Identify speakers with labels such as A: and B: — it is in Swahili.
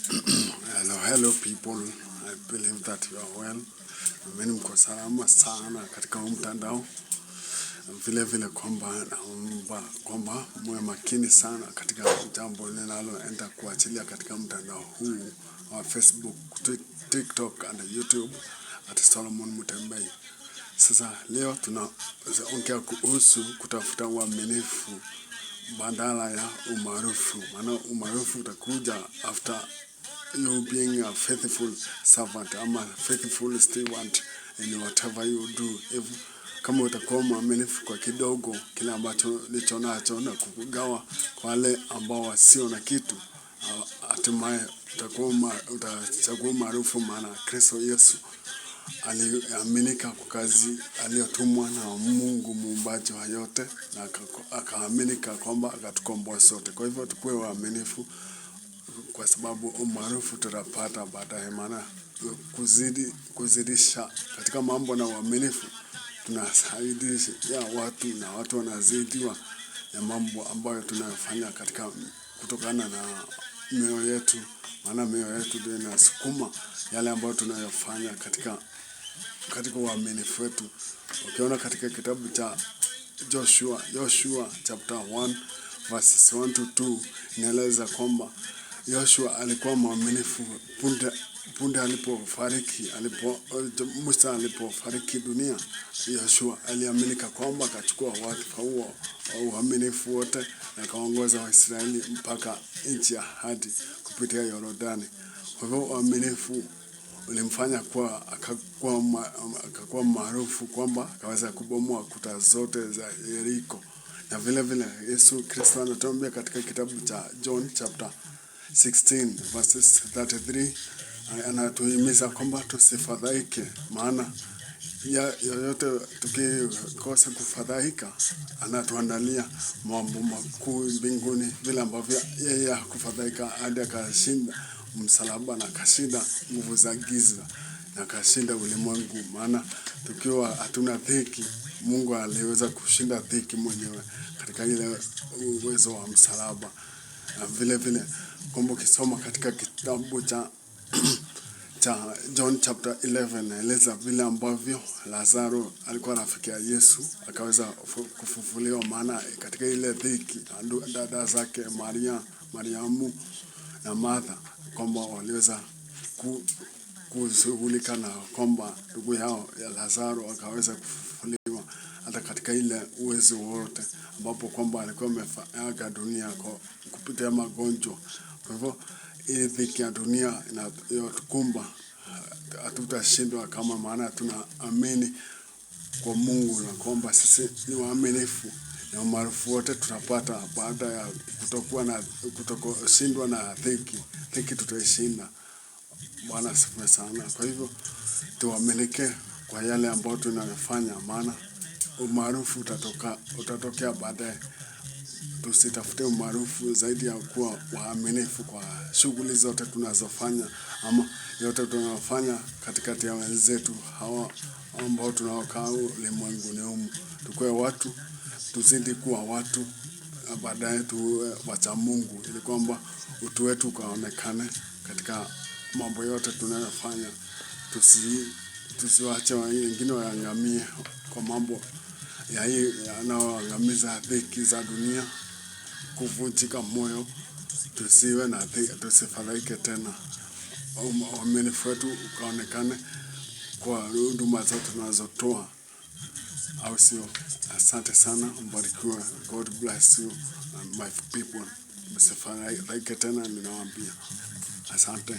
A: Hello people. I believe that you are well. Mimi mko salama sana katika mtandao. Vile vile kwamba naomba kwamba muwe makini sana katika jambo linaloenda kuachilia katika mtandao huu wa Facebook, TikTok and YouTube at Solomon Mutembei. Sasa leo tunaongea kuhusu kutafuta uaminifu badala ya umaarufu. Maana umaarufu utakuja after you being a faithful servant, ama faithful steward in whatever you do. Kama utakuwa mwaminifu kwa kidogo kile ambacho licho nacho na kugawa kwa wale ambao wasio na kitu, hatimaye utachagua maarufu. Maana Kristo Yesu aliaminika kwa kazi aliyotumwa na Mungu muumbaji wa yote, na akaaminika kwamba akatukomboa sote. Kwa hivyo tukue waaminifu, kwa sababu umaarufu tutapata baadaye. Maana kuzidisha katika mambo na uaminifu tunasaidia watu, na watu wanazidiwa ya mambo ambayo tunayofanya katika kutokana na mioyo yetu. Maana mioyo yetu ndio inasukuma yale ambayo tunayofanya katika uaminifu wetu. Ukiona katika kitabu cha Joshua chapter 1 verses 1 to 2 inaeleza kwamba Joshua alikuwa mwaminifu punde Musa alipofariki dunia. Joshua aliaminika kwamba akachukua wadhifa huo wa uaminifu wote na akaongoza Waisraeli mpaka nchi ya ahadi kupitia Yordani. Kwa hivyo uaminifu ulimfanya akakuwa maarufu kwamba akaweza kubomoa kuta zote za Yeriko. Na vile vile Yesu Kristo anatuambia katika kitabu cha John chapter 16 verses 33, anatuhimiza kwamba tusifadhaike. Maana yoyote tukikosa kufadhaika, anatuandalia mambo makuu mbinguni, vile ambavyo yeye hakufadhaika hadi akashinda msalaba na akashinda nguvu za giza na akashinda ulimwengu. Maana tukiwa hatuna dhiki, Mungu aliweza kushinda dhiki mwenyewe katika ile uwezo wa msalaba. Na vile vile kwamba ukisoma katika kitabu cha John chapter 11 naeleza vile ambavyo Lazaro alikuwa rafiki ya Yesu akaweza kufufuliwa. Maana katika ile dhiki dada zake Mariamu na Martha kwamba waliweza kushughulika na kwamba ndugu yao ya Lazaro akaweza kufufuliwa hata katika ile uwezo wote, ambapo kwamba alikuwa ameaga dunia kwa kupitia magonjwa. Kwa hivyo hii dhiki ya dunia inayotukumba hatutashindwa, kama maana tunaamini kwa Mungu na kwamba sisi ni waaminifu, na umaarufu wote tutapata baada ya kutokushindwa na dhiki tutaishinda. Bwana asifiwe sana. Kwa hivyo tuaminike kwa yale ambayo tunayofanya, maana umaarufu utatokea baadaye. Tusitafute umaarufu zaidi ya kuwa waaminifu kwa shughuli zote tunazofanya, ama yote tunayofanya katikati ya wenzetu hawa ambao tunaokaa ulimwenguni humu. Tukue watu, tuzidi kuwa watu, baadaye tuwe wacha Mungu, ili kwamba utu wetu ukaonekane katika mambo yote tunayofanya. Tusiwache wengine waangamie kwa mambo yanayoangamiza dhiki za dunia, kuvunjika moyo. Tusifadhaike tena. Uaminifu wetu ukaonekane kwa huduma zote tunazotoa, au sio? Asante sana, mbarikiwe. God bless you and my people. Msifadhaike tena, ninawaambia asante.